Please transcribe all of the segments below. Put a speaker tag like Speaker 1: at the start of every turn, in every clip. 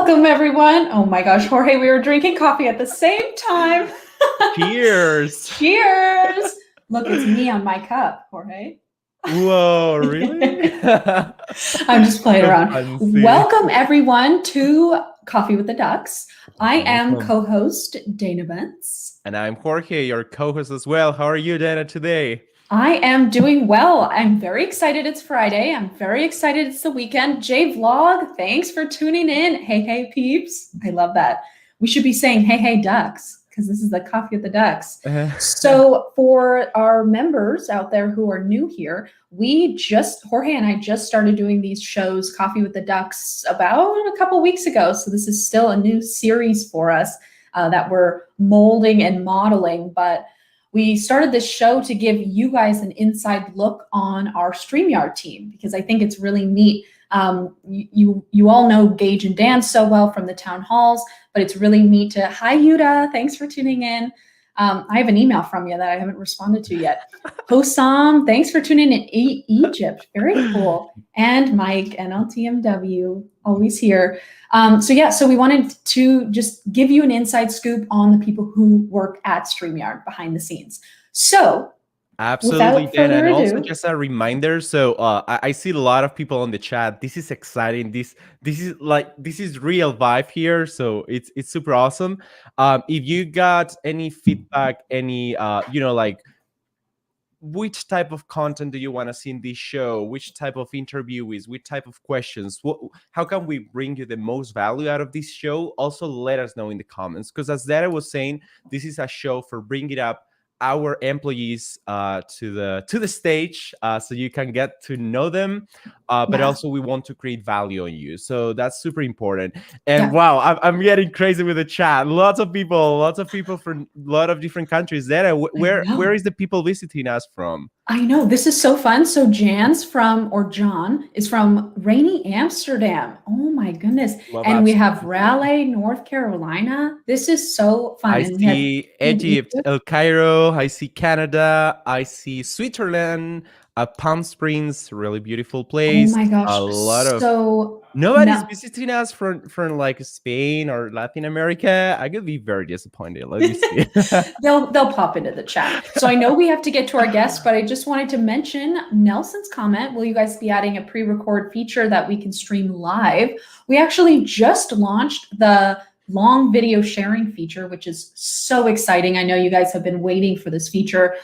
Speaker 1: Welcome, everyone. Oh my gosh, Jorge, we were drinking coffee at the same time.
Speaker 2: Cheers.
Speaker 1: Cheers. Look, it's me on my cup, Jorge.
Speaker 2: Whoa, really?
Speaker 1: I'm just playing
Speaker 2: So
Speaker 1: around.
Speaker 2: fancy.
Speaker 1: Welcome, everyone, to Coffee with the Ducks. I am
Speaker 2: Welcome.
Speaker 1: co-host Dana Bentz.
Speaker 2: And I'm Jorge, your co-host as well. How are you, Dana, today?
Speaker 1: I am doing well. I'm very excited it's Friday. I'm very excited it's the weekend. J-Vlog, thanks for tuning in. Hey, hey, peeps. I love that. We should be saying, hey, hey, ducks, because this is the Coffee with the Ducks. So for our members out there who are new here, Jorge and I just started doing these shows, Coffee with the Ducks, about a couple weeks ago. So this is still a new series for us that we're molding and modeling, but we started this show to give you guys an inside look on our StreamYard team, because I think it's really neat. You all know Gage and Dan so well from the town halls, but it's really neat to, hi Yuda, thanks for tuning in. I have an email from you that I haven't responded to yet. Hossam, thanks for tuning in Egypt, very cool. And Mike, NLTMW, always here. So we wanted to just give you an inside scoop on the people who work at StreamYard behind the scenes. So
Speaker 2: absolutely, Dan. And also
Speaker 1: ado,
Speaker 2: just a reminder. So I see a lot of people on the chat. This is exciting. This is real vibe here. So it's super awesome. If you got any feedback, any which type of content do you want to see in this show? Which type of interviewees? Which type of questions? How can we bring you the most value out of this show? Also, let us know in the comments. Because as Dara was saying, this is a show for bringing up our employees to the stage, so you can get to know them. But also, we want to create value on you. So that's super important. And wow, I'm getting crazy with the chat. Lots of people from a lot of different countries. Dara, where is the people visiting us from?
Speaker 1: I know, this is so fun. So John is from rainy Amsterdam. Oh my goodness. We have Raleigh, North Carolina. This is so fun.
Speaker 2: I see Egypt, El Cairo. I see Canada. I see Switzerland, Palm Springs, really beautiful place.
Speaker 1: Oh my gosh.
Speaker 2: A lot of nobody's visiting us from like Spain or Latin America. I could be very disappointed. Let me see.
Speaker 1: They'll pop into the chat. So I know we have to get to our guests, but I just wanted to mention Nelson's comment. Will you guys be adding a pre-record feature that we can stream live? We actually just launched the long video sharing feature, which is so exciting. I know you guys have been waiting for this feature.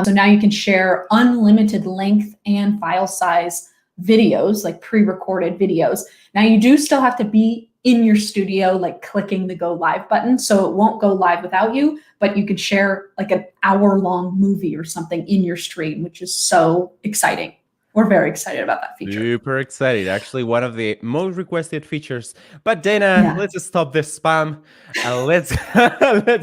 Speaker 1: So now you can share unlimited length and file size videos, like pre-recorded videos. Now you do still have to be in your studio, like clicking the go live button. So it won't go live without you, but you could share like an hour-long movie or something in your stream, which is so exciting. We're very excited about that feature.
Speaker 2: Super excited. Actually, one of the most requested features. But Dana, let's just stop this spam. Let's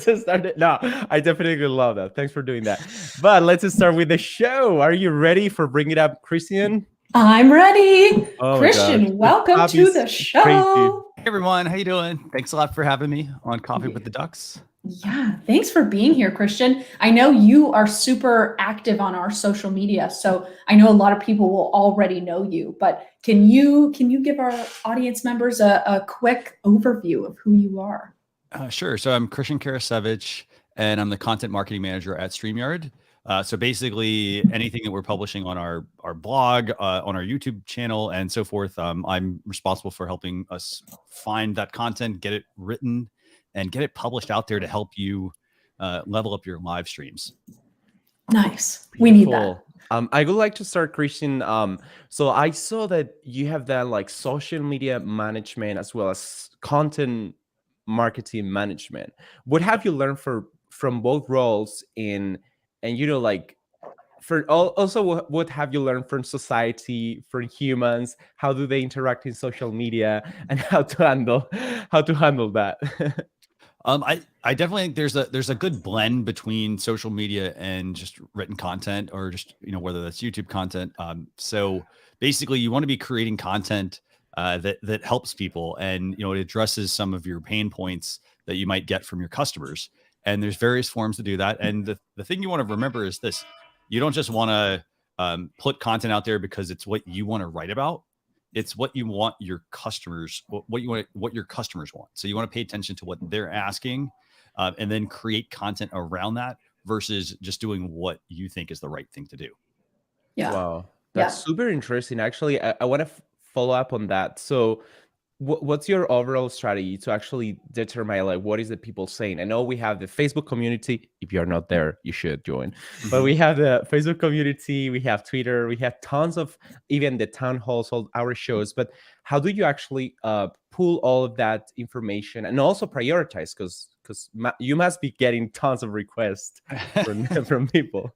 Speaker 2: just start it. No, I definitely love that. Thanks for doing that. But let's just start with the show. Are you ready for bringing up Christian?
Speaker 1: I'm ready. Oh Christian, welcome to the show.
Speaker 3: Crazy. Hey everyone, how you doing? Thanks a lot for having me on Coffee with the Ducks.
Speaker 1: Yeah, thanks for being here, Christian. I know you are super active on our social media, so I know a lot of people will already know you, but can you give our audience members a quick overview of who you are?
Speaker 3: Sure. So I'm Christian Karasiewicz, and I'm the content marketing manager at StreamYard. So basically anything that we're publishing on our blog, on our YouTube channel and so forth, I'm responsible for helping us find that content, get it written, and get it published out there to help you level up your live streams.
Speaker 1: Nice. We need that.
Speaker 2: I would like to start, Christian. So I saw that you have that like social media management as well as content marketing management. What have you learned from both roles and like also what have you learned from society, from humans? How do they interact in social media, and how to handle that?
Speaker 3: I definitely think there's a good blend between social media and just written content, or just whether that's YouTube content. So basically, you want to be creating content that helps people, and it addresses some of your pain points that you might get from your customers. And there's various forms to do that. And the thing you want to remember is this: you don't just want to put content out there because it's what you want to write about. It's what you want your customers, what your customers want. So you want to pay attention to what they're asking, and then create content around that versus just doing what you think is the right thing to do.
Speaker 1: Yeah.
Speaker 2: Wow,
Speaker 1: Yeah.
Speaker 2: that's super interesting. Actually, I want to follow up on that. So, what's your overall strategy to actually determine like what is the people saying? I know we have the Facebook community. If you're not there, you should join. But we have the Facebook community, we have Twitter, we have tons of even the town halls, all our shows. But how do you actually pull all of that information and also prioritize? Because you must be getting tons of requests from people.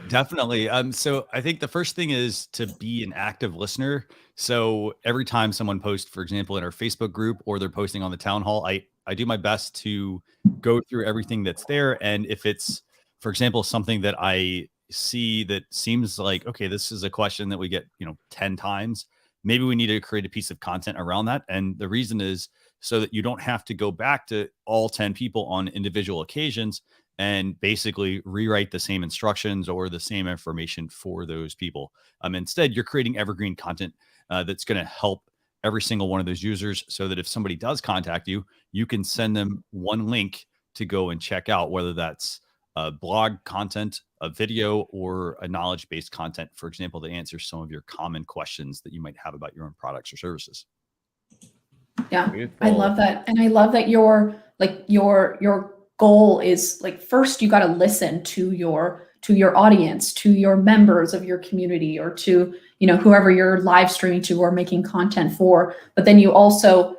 Speaker 3: Definitely. So I think the first thing is to be an active listener. So every time someone posts, for example, in our Facebook group or they're posting on the town hall, I do my best to go through everything that's there. And if it's, for example, something that I see that seems like, okay, this is a question that we get, 10 times, maybe we need to create a piece of content around that. And the reason is so that you don't have to go back to all 10 people on individual occasions and basically rewrite the same instructions or the same information for those people. Instead, you're creating evergreen content that's going to help every single one of those users so that if somebody does contact you, you can send them one link to go and check out, whether that's a blog content, a video, or a knowledge-based content, for example, to answer some of your common questions that you might have about your own products or services.
Speaker 1: Yeah,
Speaker 2: Beautiful.
Speaker 1: I love that. And I love that your goal is like, first you got to listen to your audience, to your members of your community, or to, whoever you're live streaming to or making content for. But then you're also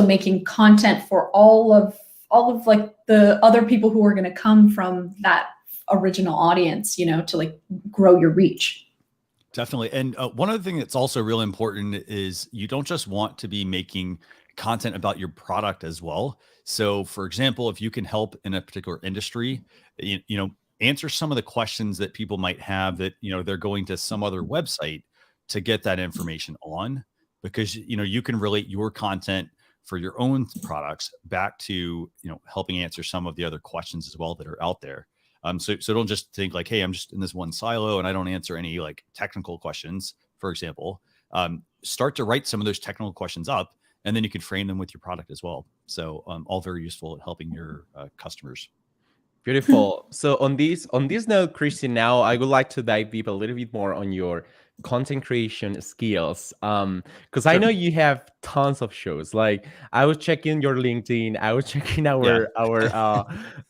Speaker 1: making content for all of like the other people who are going to come from that original audience, to like grow your reach.
Speaker 3: Definitely. And one other thing that's also really important is you don't just want to be making content about your product as well. So for example, if you can help in a particular industry, answer some of the questions that people might have that, they're going to some other website to get that information on, because, you can relate your content for your own products back to, helping answer some of the other questions as well that are out there. So don't just think like, hey, I'm just in this one silo and I don't answer any like technical questions, for example. Start to write some of those technical questions up, and then you can frame them with your product as well. So all very useful at helping your customers.
Speaker 2: Beautiful. So on this note, Christian, now I would like to dive deep a little bit more on your content creation skills. Because I know you have tons of shows. Like I was checking your LinkedIn, I was checking our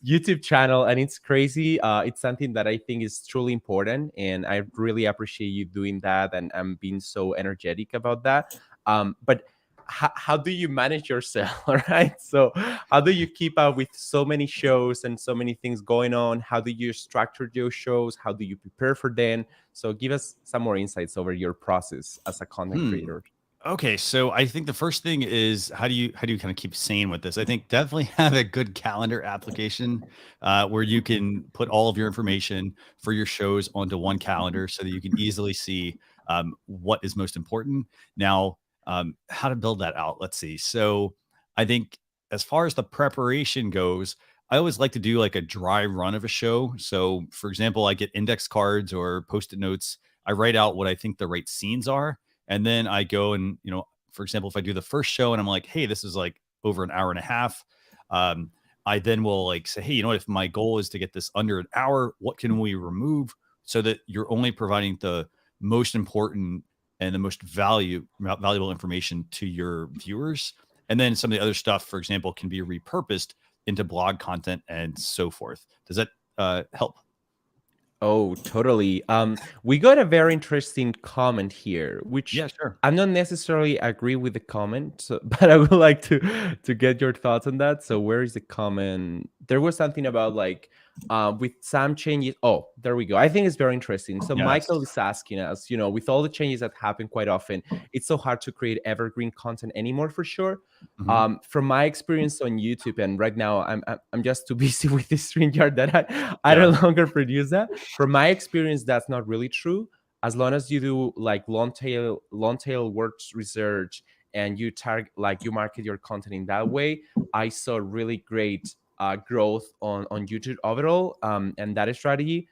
Speaker 2: YouTube channel, and it's crazy. It's something that I think is truly important, and I really appreciate you doing that, and I'm being so energetic about that. But how do you manage yourself? All right. So how do you keep up with so many shows and so many things going on? How do you structure those shows? How do you prepare for them? So give us some more insights over your process as a content creator.
Speaker 3: Okay, so I think the first thing is how do you kind of keep sane with this? I think definitely have a good calendar application where you can put all of your information for your shows onto one calendar so that you can easily see what is most important. Now, how to build that out. Let's see. So I think as far as the preparation goes, I always like to do like a dry run of a show. So for example, I get index cards or post-it notes. I write out what I think the right scenes are. And then I go and, for example, if I do the first show and I'm like, hey, this is like over an hour and a half. I then will like say, hey, if my goal is to get this under an hour, what can we remove so that you're only providing the most important and the most valuable information to your viewers. And then some of the other stuff, for example, can be repurposed into blog content and so forth. Does that help?
Speaker 2: Oh, totally. We got a very interesting comment here, which
Speaker 3: sure.
Speaker 2: I'm not necessarily agree with the comment, but I would like to get your thoughts on that. So where is the comment? There was something about like with some changes. Oh, there we go. I think it's very interesting. So
Speaker 3: Yes.
Speaker 2: Michael is asking us, with all the changes that happen quite often, it's so hard to create evergreen content anymore, for sure.
Speaker 3: Mm-hmm.
Speaker 2: From my experience on YouTube, and right now I'm just too busy with this StreamYard that I no longer produce that. From my experience, that's not really true. As long as you do like long tail words research and you you market your content in that way, I saw really great growth on YouTube overall, and that strategy.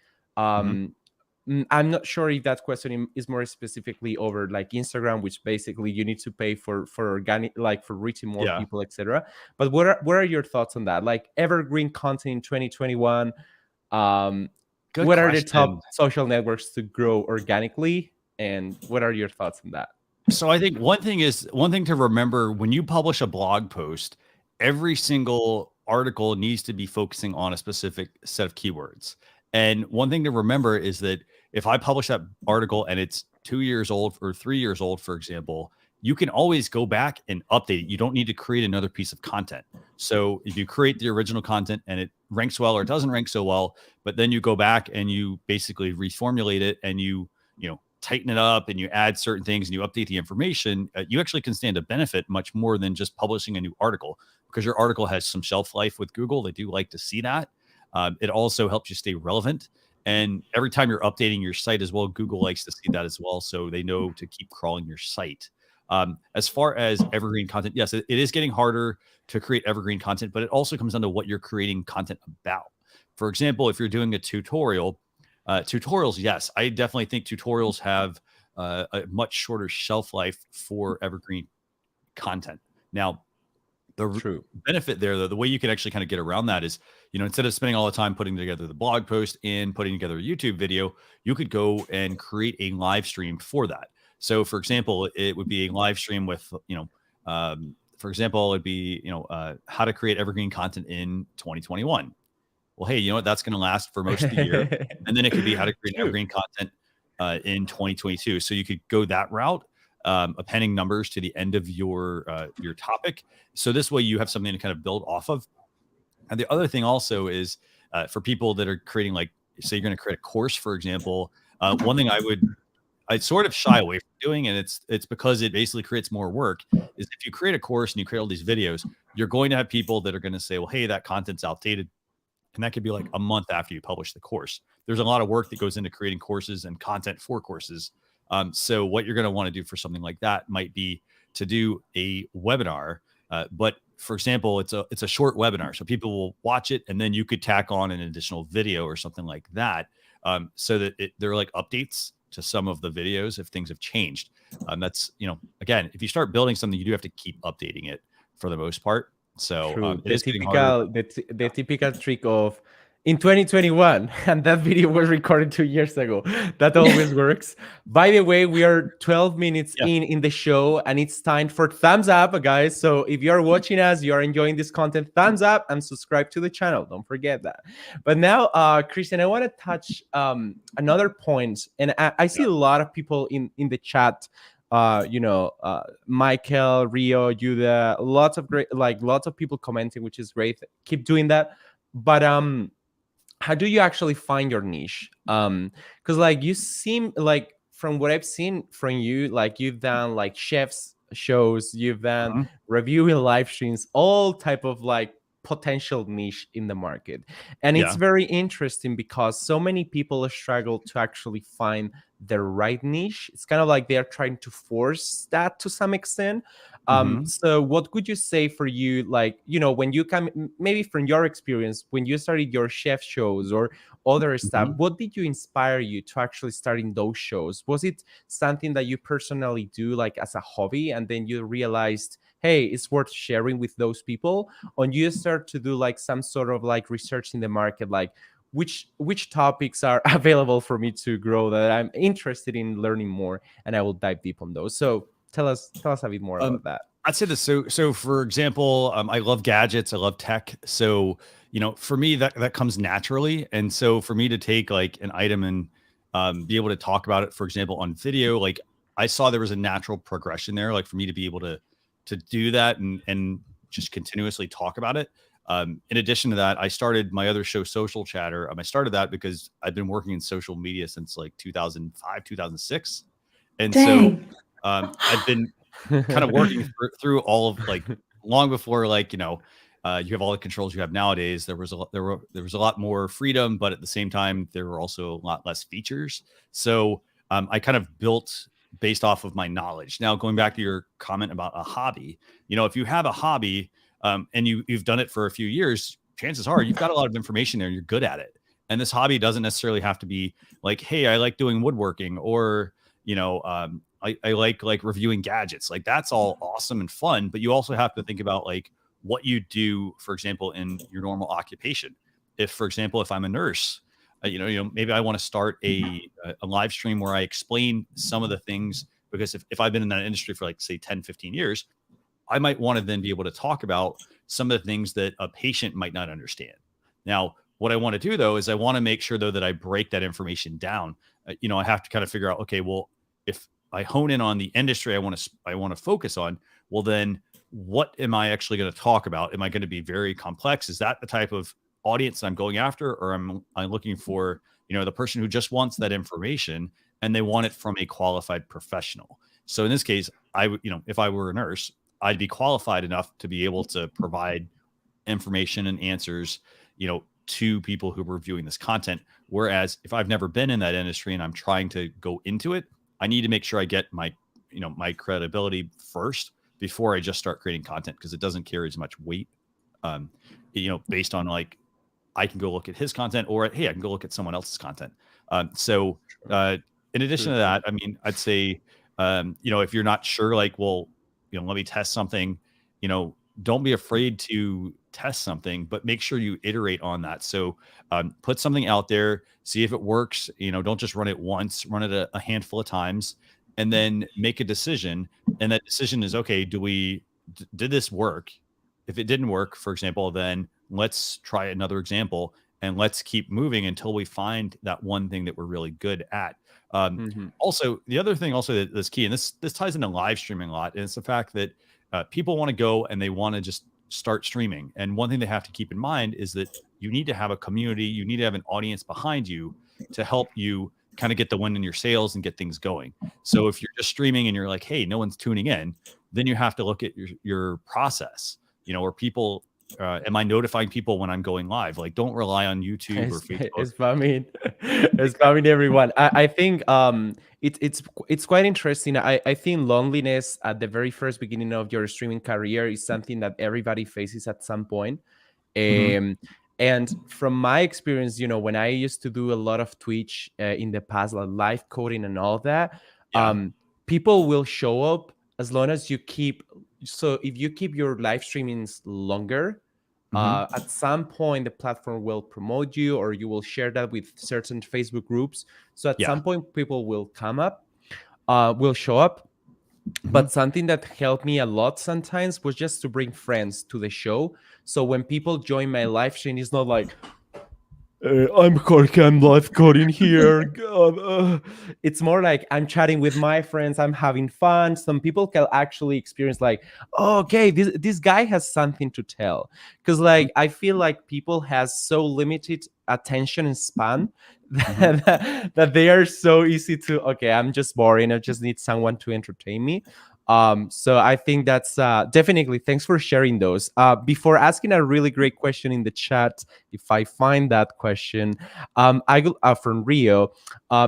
Speaker 2: I'm not sure if that question is more specifically over like Instagram, which basically you need to pay for organic, like for reaching more
Speaker 3: Yeah.
Speaker 2: people, etc. But what are your thoughts on that? Like evergreen content in 2021.
Speaker 3: Good
Speaker 2: What are the
Speaker 3: question.
Speaker 2: top social networks to grow organically, and what are your thoughts on that?
Speaker 3: So I think one thing to remember when you publish a blog post, every single article needs to be focusing on a specific set of keywords. And one thing to remember is that if I publish that article and it's 2 years old or 3 years old, for example, you can always go back and update it. You don't need to create another piece of content. So if you create the original content and it ranks well or it doesn't rank so well, but then you go back and you basically reformulate it and you tighten it up and you add certain things and you update the information, you actually can stand to benefit much more than just publishing a new article, because your article has some shelf life with Google. They do like to see that. It also helps you stay relevant. And every time you're updating your site as well, Google likes to see that as well. So they know to keep crawling your site. As far as evergreen content, yes, it is getting harder to create evergreen content, but it also comes down to what you're creating content about. For example, if you're doing a tutorial, tutorials, yes, I definitely think tutorials have a much shorter shelf life for evergreen content. Now, the benefit there, though, the way you can actually kind of get around that is, instead of spending all the time putting together the blog post and putting together a YouTube video, you could go and create a live stream for that. So, for example, it would be a live stream with, for example, it'd be, how to create evergreen content in 2021. Well, hey, you know what? That's going to last for most of the year. And then it could be how to create evergreen content in 2022. So you could go that route, appending numbers to the end of your topic. So this way you have something to kind of build off of. And the other thing also is for people that are creating, like, say you're going to create a course, for example, one thing I'd sort of shy away from doing, and it's because it basically creates more work, is if you create a course and you create all these videos, you're going to have people that are going to say, well, hey, that content's outdated. And that could be like a month after you publish the course. There's a lot of work that goes into creating courses and content for courses. So what you're going to want to do for something like that might be to do a webinar. But for example, it's a short webinar. So people will watch it and then you could tack on an additional video or something like that. So that they're like updates to some of the videos if things have changed. That's, again, if you start building something, you do have to keep updating it for the most part. So
Speaker 2: the typical trick of in 2021, and that video was recorded 2 years ago. That always works. By the way, we are 12 minutes in the show, and it's time for thumbs up, guys. So if you're watching us, you're enjoying this content, thumbs up and subscribe to the channel. Don't forget that. But now, Christian, I want to touch another point, and I see a lot of people in the chat. Michael, Rio, Yuda, lots of people commenting, which is great. Keep doing that. But how do you actually find your niche? Because like you seem like, from what I've seen from you, like you've done like chefs shows, you've done reviewing live streams, all type of like potential niche in the market. And it's very interesting because so many people struggle to actually find the right niche. It's kind of like they're trying to force that to some extent. So what would you say for you, like, when you come, maybe from your experience, when you started your chef shows or other stuff, what did you inspire you to actually starting those shows? Was it something that you personally do like as a hobby, and then you realized, hey, it's worth sharing with those people? Or you start to do like some sort of like research in the market, like which topics are available for me to grow that I'm interested in learning more, and I will dive deep on those. So tell us a bit more about that.
Speaker 3: I'd say this. So for example, I love gadgets. I love tech. So, for me, that comes naturally. And so for me to take like an item and be able to talk about it, for example, on video, like I saw there was a natural progression there, like for me to be able to do that and just continuously talk about it. In addition to that, I started my other show, Social Chatter. I started that because I've been working in social media since like 2005, 2006. And so I've been kind of working through all of like long before, like, you have all the controls you have nowadays. There was a lot more freedom, but at the same time, there were also a lot less features. So I kind of built based off of my knowledge. Now, going back to your comment about a hobby, if you have a hobby and you've done it for a few years, chances are you've got a lot of information there and you're good at it. And this hobby doesn't necessarily have to be like, hey, I like doing woodworking, or, I like reviewing gadgets. Like, that's all awesome and fun, but you also have to think about like what you do, for example, in your normal occupation. If, for example, if I'm a nurse, maybe I want to start a live stream where I explain some of the things, because if I've been in that industry for like, say, 10, 15 years, I might want to then be able to talk about some of the things that a patient might not understand. Now, what I want to do, though, is I want to make sure, though, that I break that information down. I have to kind of figure out, okay, well, if I hone in on the industry I want to focus on, well, then what am I actually going to talk about? Am I going to be very complex? Is that the type of audience I'm going after, or I'm looking for, the person who just wants that information and they want it from a qualified professional? So in this case, if I were a nurse, I'd be qualified enough to be able to provide information and answers, to people who are viewing this content. Whereas if I've never been in that industry and I'm trying to go into it, I need to make sure I get my credibility first before I just start creating content, because it doesn't carry as much weight, based on like, I can go look at his content, or, hey, I can go look at someone else's content. In addition to that, I mean, I'd say, if you're not sure, like, well, let me test something, don't be afraid to test something, but make sure you iterate on that. So put something out there, see if it works. Don't just run it once, run it a handful of times, and then make a decision. And that decision is, okay, did this work? If it didn't work, for example, then let's try another example, and let's keep moving until we find that one thing that we're really good at. Also, the other thing also that's key, and this ties into live streaming a lot, and it's the fact that people want to go and they want to just start streaming. And one thing they have to keep in mind is that you need to have a community, you need to have an audience behind you to help you kind of get the wind in your sails and get things going. So if you're just streaming and you're like, hey, no one's tuning in, then you have to look at your process. Are people, am I notifying people when I'm going live? Like, don't rely on YouTube or Facebook.
Speaker 2: It's spamming everyone. I think it's quite interesting. I think loneliness at the very first beginning of your streaming career is something that everybody faces at some point. And from my, when I used to do a lot of Twitch in the past, like live coding and all that, people will show up as long as you keep. So if you keep your live streamings longer, at some point the platform will promote you, or you will share that with certain Facebook groups. So at some point people will show up. But something that helped me a lot sometimes was just to bring friends to the show. So when people join my live stream, it's not like, I'm Jorge, I'm live coding here. It's more like I'm chatting with my friends, I'm having fun. Some people can actually experience like, oh, okay, this guy has something to tell. Because like I feel like people has so limited attention span that they are so easy to, okay, I'm just boring, I just need someone to entertain me. So I think that's definitely, thanks for sharing those. Before asking a really great question in the chat, if I find that question, I go from Rio.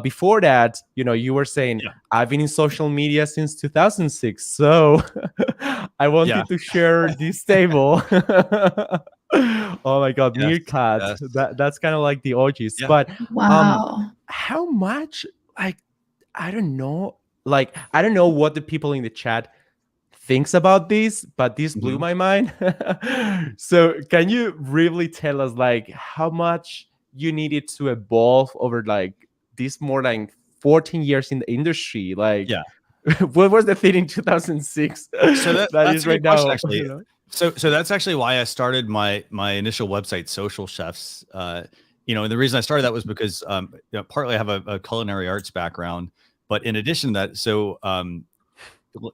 Speaker 2: Before that, you were saying, I've been in social media since 2006. So I wanted to share this table. Oh my God, Meerkat. That's kind of like the OGs. But
Speaker 1: wow,
Speaker 2: how much, like, I don't know what the people in the chat thinks about this, but this blew my mind. So can you really tell us like how much you needed to evolve over like this more like 14 years in the industry? Like, what was the thing in 2006?
Speaker 3: So that's
Speaker 2: is
Speaker 3: a
Speaker 2: right
Speaker 3: good question,
Speaker 2: now.
Speaker 3: actually. So that's actually why I started my initial website, Social Chefs. And the reason I started that was because partly I have a culinary arts background. But in addition to that, so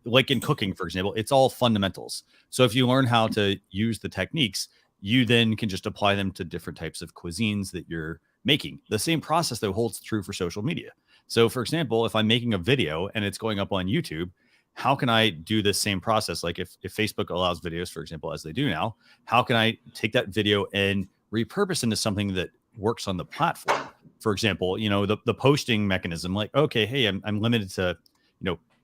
Speaker 3: like in cooking, for example, it's all fundamentals. So if you learn how to use the techniques, you then can just apply them to different types of cuisines that you're making. The same process, though, holds true for social media. So for example, if I'm making a video and it's going up on YouTube, how can I do the same process? Like if Facebook allows videos, for example, as they do now, how can I take that video and repurpose into something that works on the platform? For example, the posting mechanism, like, okay, hey, I'm limited to,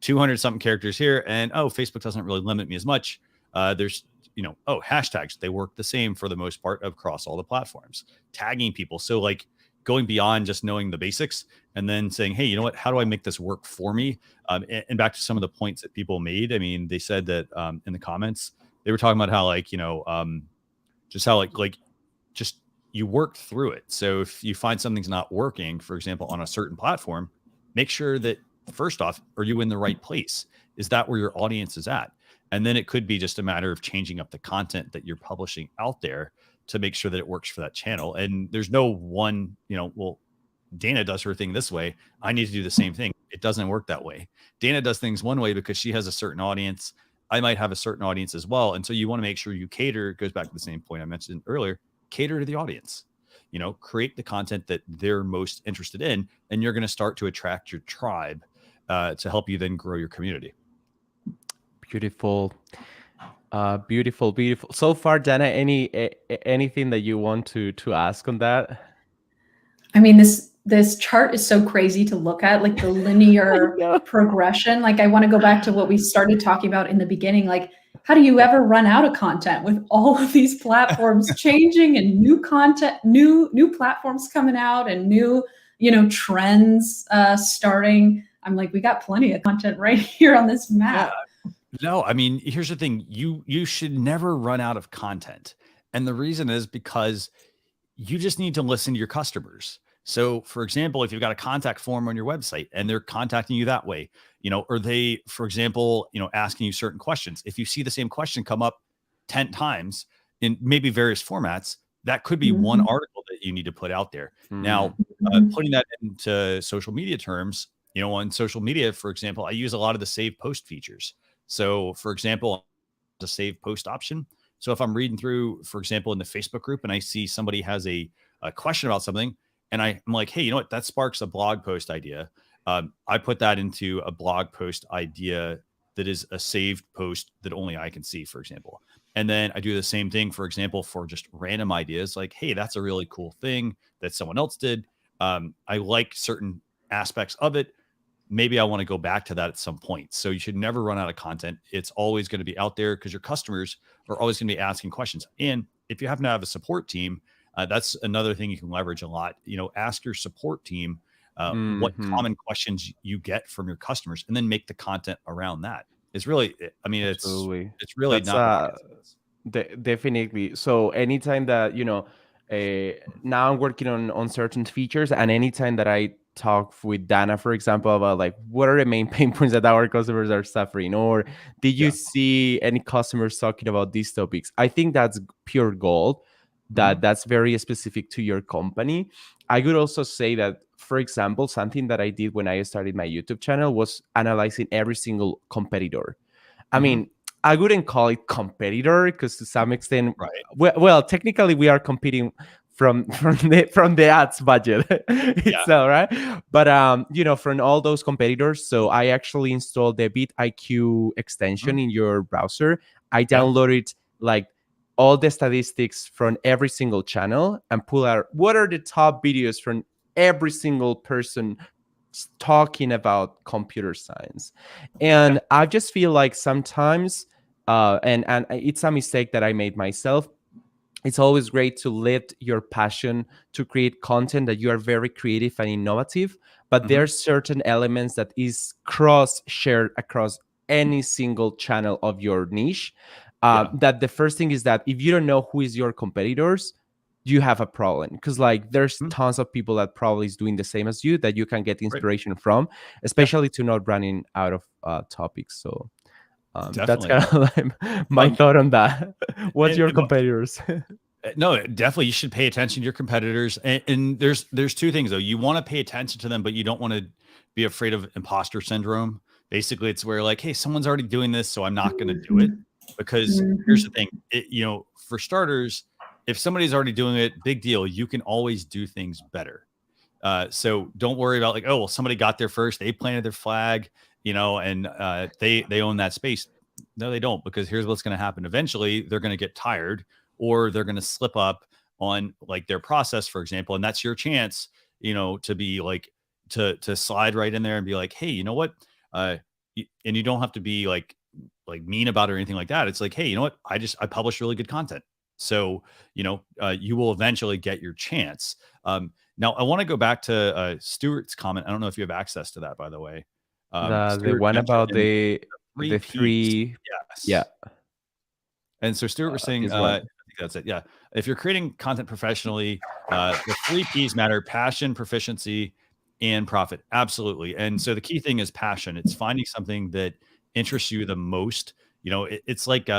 Speaker 3: 200 something characters here. And, Facebook doesn't really limit me as much. There's, hashtags, they work the same for the most part across all the platforms, tagging people. So like, going beyond just knowing the basics and then saying, hey, you know what, how do I make this work for me? And back to some of the points that people made. I mean, they said that in the comments, they were talking about how like, just how like just you work through it. So if you find something's not working, for example, on a certain platform, make sure that first off, are you in the right place? Is that where your audience is at? And then it could be just a matter of changing up the content that you're publishing out there to make sure that it works for that channel. And there's no one, well, Dana does her thing this way, I need to do the same thing. It doesn't work that way. Dana does things one way because she has a certain audience. I might have a certain audience as well. And so you want to make sure you cater, it goes back to the same point I mentioned earlier, cater to the audience, create the content that they're most interested in, and you're going to start to attract your tribe to help you then grow your community.
Speaker 2: Beautiful. Beautiful. So far, Dana, anything that you want to ask on that?
Speaker 1: I mean, this chart is so crazy to look at, like the linear progression. Like I want to go back to what we started talking about in the beginning. Like, how do you ever run out of content with all of these platforms changing and new content, new platforms coming out and new, trends starting? I'm like, we got plenty of content right here on this map.
Speaker 3: Yeah. No, I mean, here's the thing. You should never run out of content. And the reason is because you just need to listen to your customers. So for example, if you've got a contact form on your website and they're contacting you that way, or they, for example, asking you certain questions, if you see the same question come up 10 times in maybe various formats, that could be one article that you need to put out there. Now, putting that into social media terms, on social media, for example, I use a lot of the save post features. So for example, the save post option. So if I'm reading through, for example, in the Facebook group and I see somebody has a question about something and I'm like, hey, you know what? That sparks a blog post idea. I put that into a blog post idea that is a saved post that only I can see, for example. And then I do the same thing, for example, for just random ideas like, hey, that's a really cool thing that someone else did. I like certain aspects of it. Maybe I want to go back to that at some point. So you should never run out of content. It's always going to be out there because your customers are always going to be asking questions. And if you happen to have a support team, that's another thing you can leverage a lot. Ask your support team what common questions you get from your customers, and then make the content around that. It's really, I mean, it's really that's, not
Speaker 2: definitely. So anytime that now I'm working on certain features, and anytime that I talk with Dana, for example, about like what are the main pain points that our customers are suffering, or did you see any customers talking about these topics? I think that's pure gold. That's very specific to your company. I could also say that, for example, something that I did when I started my YouTube channel was analyzing every single competitor. I mean, I wouldn't call it competitor because to some extent, well, technically we are competing from the ads budget itself, right? But from all those competitors, so I actually installed the BitIQ extension in your browser. I downloaded like all the statistics from every single channel and pull out what are the top videos from every single person talking about computer science. And I just feel like sometimes, and it's a mistake that I made myself, it's always great to let your passion to create content that you are very creative and innovative, but there are certain elements that is cross-shared across any single channel of your niche. That the first thing is that if you don't know who is your competitors, you have a problem, because like there's tons of people that probably is doing the same as you that you can get inspiration from, especially to not running out of topics. So that's kind of like my thought on that. What's your competitors?
Speaker 3: No, definitely you should pay attention to your competitors. And there's two things though. You want to pay attention to them, but you don't want to be afraid of imposter syndrome. Basically, it's where like, hey, someone's already doing this, so I'm not going to do it. Because here's the thing, for starters, if somebody's already doing it, big deal. You can always do things better. So don't worry about like, oh, well, somebody got there first. They planted their flag, and they own that space. No, they don't, because here's what's going to happen. Eventually, they're going to get tired, or they're going to slip up on like their process, for example. And that's your chance, to be like, to slide right in there and be like, hey, you know what? And you don't have to be like mean about it or anything like that. It's like, hey, you know what? I publish really good content. So, you will eventually get your chance. Now, I want to go back to Stuart's comment. I don't know if you have access to that, by the way.
Speaker 2: The
Speaker 3: Stuart
Speaker 2: one about
Speaker 3: mentioned
Speaker 2: the three.
Speaker 3: Yes.
Speaker 2: Yeah.
Speaker 3: And so Stuart was saying,
Speaker 2: this
Speaker 3: I
Speaker 2: one.
Speaker 3: think that's it. Yeah. If you're creating content professionally, the 3 P's matter: passion, proficiency, and profit. Absolutely. And so the key thing is passion. It's finding something that interests you the most. You know, it's like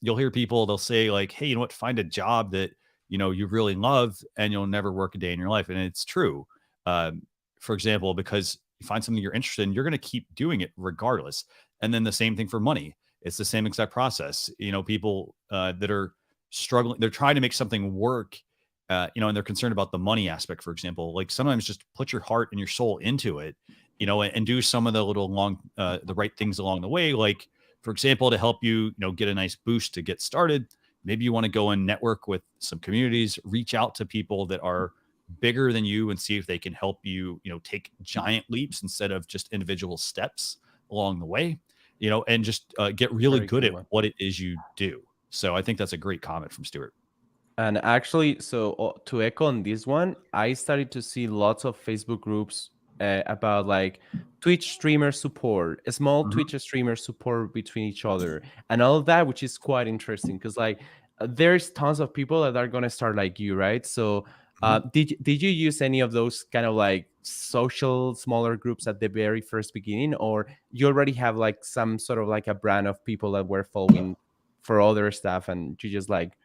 Speaker 3: you'll hear people, they'll say like, hey, you know what, find a job that, you know, you really love and you'll never work a day in your life. And it's true. For example, because you find something you're interested in, you're going to keep doing it regardless. And then the same thing for money. It's the same exact process. You know, people that are struggling, they're trying to make something work, you know, and they're concerned about the money aspect, for example. Like sometimes just put your heart and your soul into it, you know, and do some of the little the right things along the way. Like, for example, to help you, you know, get a nice boost to get started. Maybe you want to go and network with some communities, reach out to people that are bigger than you and see if they can help you, you know, take giant leaps instead of just individual steps along the way, you know, and just get really
Speaker 2: Very
Speaker 3: good
Speaker 2: good
Speaker 3: at
Speaker 2: one.
Speaker 3: what it is you do. So I think that's a great comment from Stuart.
Speaker 2: And actually, so to echo on this one, I started to see lots of Facebook groups about like Twitch streamer support, a small
Speaker 3: Mhm.
Speaker 2: Twitch streamer support between each other, and all of that, which is quite interesting because like there's tons of people that are gonna start like you, right? So, did you use any of those kind of like social smaller groups at the very first beginning, or you already have like some sort of like a brand of people that were following for other stuff, and you just like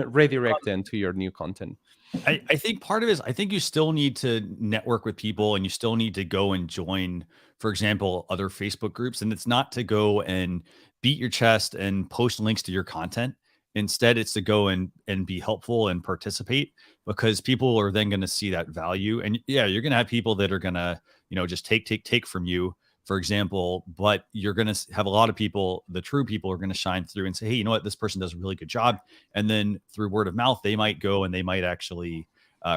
Speaker 2: redirect them to your new content?
Speaker 3: I think part of it is I think you still need to network with people and you still need to go and join, for example, other Facebook groups. And it's not to go and beat your chest and post links to your content. Instead, it's to go and be helpful and participate, because people are then going to see that value. And yeah, you're going to have people that are going to, you know, just take from you, for example, but you're going to have a lot of people, the true people, are going to shine through and say, hey, you know what, this person does a really good job. And then through word of mouth, they might go and they might actually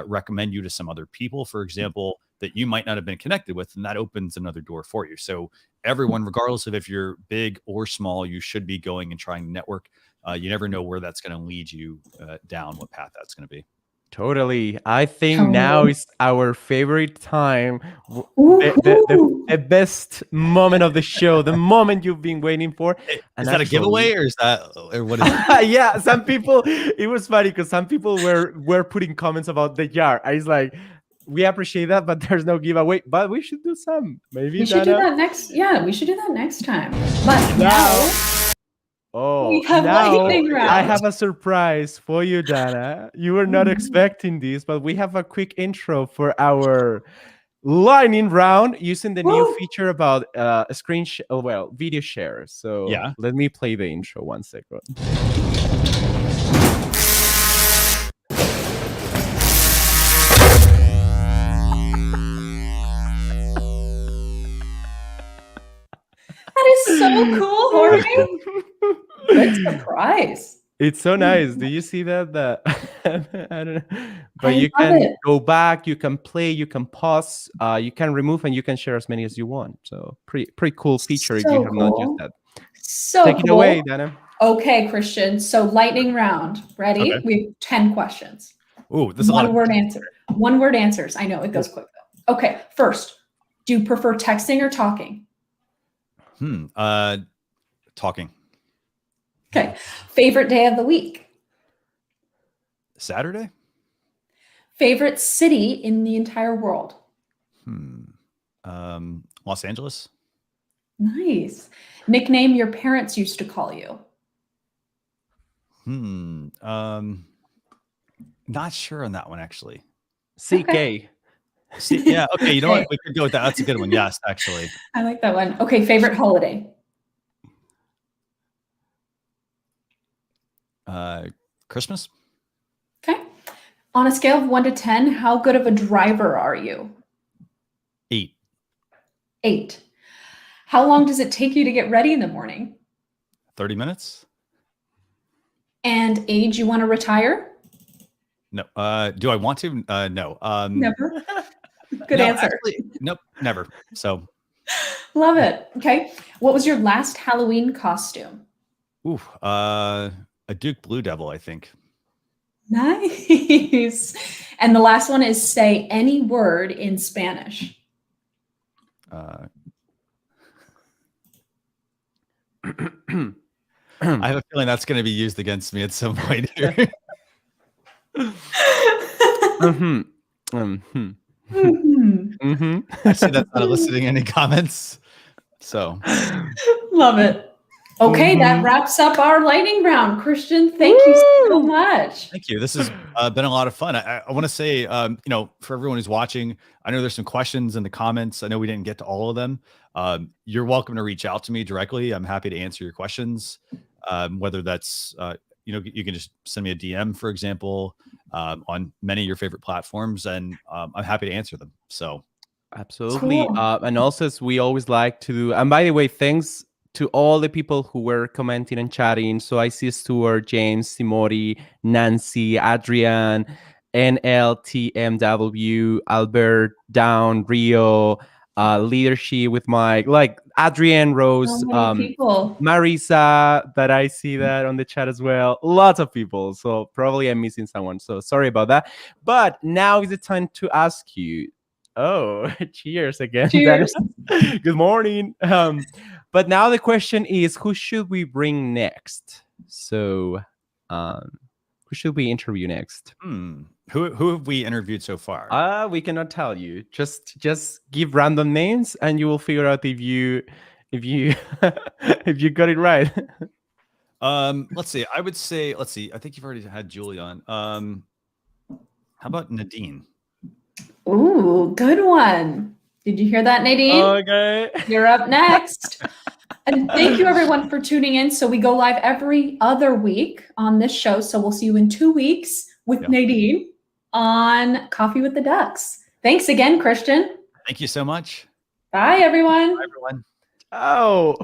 Speaker 3: recommend you to some other people, for example, that you might not have been connected with. And that opens another door for you. So everyone, regardless of if you're big or small, you should be going and trying to network. You never know where that's going to lead you down, what path that's going to be.
Speaker 2: Totally. I think now is our favorite time, the best moment of the show, the moment you've been waiting for.
Speaker 3: And is that a giveaway, or is that, or what is it?
Speaker 2: Yeah, some people, it was funny because some people were putting comments about the jar. I was like, we appreciate that, but there's no giveaway. But we should do some. Maybe
Speaker 1: we should do that next. Yeah, we should do that next time. But now we have lightning round.
Speaker 2: I have a surprise for you, Dana. You were not expecting this, but we have a quick intro for our lightning round using the new feature about video share. So
Speaker 3: yeah,
Speaker 2: let me play the intro 1 second.
Speaker 1: That is so cool, Jorge. Good surprise.
Speaker 2: It's so nice. Do you see that? I don't know. But you
Speaker 1: love
Speaker 2: can
Speaker 1: it.
Speaker 2: go back, you can play, you can pause, you can remove, and you can share as many as you want. So pretty cool feature if you have not used that.
Speaker 1: So
Speaker 2: Take it away, Dana.
Speaker 1: Okay, Christian. So lightning round. Ready?
Speaker 3: Okay.
Speaker 1: We have 10 questions.
Speaker 3: Ooh, this is a lot of
Speaker 1: word answer. One word answers. I know it goes quick though. Okay, first, do you prefer texting or talking?
Speaker 3: Talking.
Speaker 1: Okay. Favorite day of the week?
Speaker 3: Saturday.
Speaker 1: Favorite city in the entire world?
Speaker 3: Los Angeles.
Speaker 1: Nice. Nickname your parents used to call you?
Speaker 3: Not sure on that one, actually.
Speaker 2: CK.
Speaker 1: Okay.
Speaker 3: Yeah. Okay. You know what? We could go with that. That's a good one. Yes, actually.
Speaker 1: I like that one. Okay. Favorite holiday?
Speaker 3: Christmas.
Speaker 1: Okay. On a scale of 1 to 10, how good of a driver are you?
Speaker 3: 8.
Speaker 1: 8. How long does it take you to get ready in the morning?
Speaker 3: 30 minutes.
Speaker 1: And age you want to retire?
Speaker 3: No. Do I want to? No.
Speaker 1: Never. Good answer.
Speaker 3: Actually, nope, never. So.
Speaker 1: Love it. Okay. What was your last Halloween costume?
Speaker 3: A Duke Blue Devil, I think.
Speaker 1: Nice. And the last one is say any word in Spanish.
Speaker 3: I have a feeling that's going to be used against me at some point here. I see that's not eliciting any comments. So
Speaker 1: love it. Okay, that wraps up our lightning round. Christian, thank you so much.
Speaker 3: Thank you. This has been a lot of fun. I want to say, for everyone who's watching, I know there's some questions in the comments. I know we didn't get to all of them. You're welcome to reach out to me directly. I'm happy to answer your questions. Whether that's, you can just send me a DM, for example, on many of your favorite platforms, and I'm happy to answer them. So
Speaker 2: absolutely.
Speaker 1: Cool.
Speaker 2: And also, as we always like to do, and by the way, thanks to all the people who were commenting and chatting. So I see Stuart, James, Simori, Nancy, Adrian, NLTMW, Albert, Down, Rio, Leadership with Mike, like Adrian, Rose,
Speaker 1: So many people.
Speaker 2: Marisa, that I see that on the chat as well. Lots of people. So probably I'm missing someone. So sorry about that. But now is the time to ask you. Oh, cheers again.
Speaker 1: Cheers.
Speaker 2: Good morning. But now the question is, who should we bring next? So, who should we interview next?
Speaker 3: Who have we interviewed so far?
Speaker 2: We cannot tell you. Just give random names, and you will figure out if you if you got it right.
Speaker 3: Let's see. I would say, I think you've already had Julie on. How about Nadine?
Speaker 1: Ooh, good one. Did you hear that, Nadine?
Speaker 2: Okay.
Speaker 1: You're up next. And thank you, everyone, for tuning in. So we go live every other week on this show. So we'll see you in 2 weeks with Nadine on Coffee with the Ducks. Thanks again, Christian.
Speaker 3: Thank you so much.
Speaker 1: Bye, everyone.
Speaker 3: Bye, everyone.
Speaker 2: Oh.